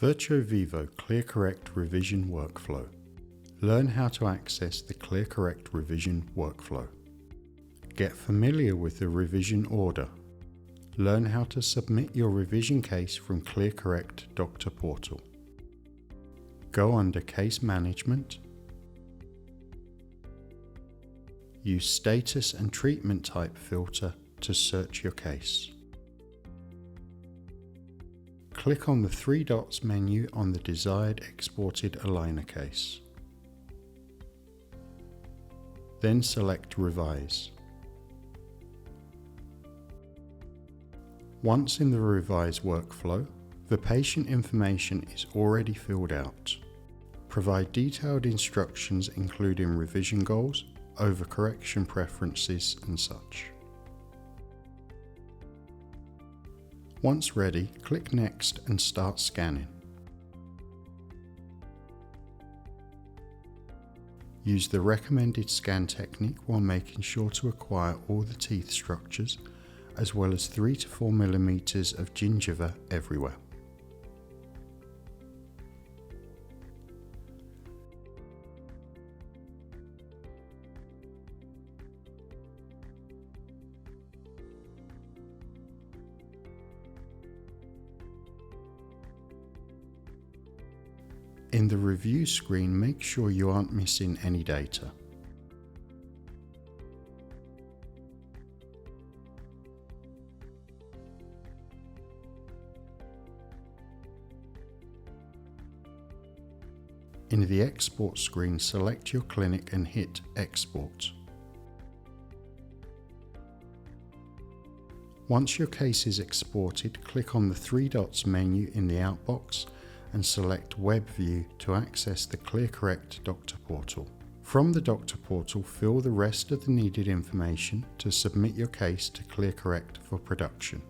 Virtuo Vivo ClearCorrect Revision Workflow. Learn how to access the ClearCorrect Revision Workflow. Get familiar with the revision order. Learn how to submit your revision case from ClearCorrect Doctor Portal. Go under Case Management. Use Status and Treatment Type filter to search your case. Click on the three dots menu on the desired exported aligner case. Then select Revise. Once in the Revise workflow, the patient information is already filled out. Provide detailed instructions including revision goals, overcorrection preferences and such. Once ready, click Next and start scanning. Use the recommended scan technique while making sure to acquire all the teeth structures, as well as 3 to 4 mm of gingiva everywhere. In the review screen, make sure you aren't missing any data. In the export screen, select your clinic and hit Export. Once your case is exported, click on the three dots menu in the outbox and select Web View to access the ClearCorrect Doctor Portal. From the Doctor Portal, fill the rest of the needed information to submit your case to ClearCorrect for production.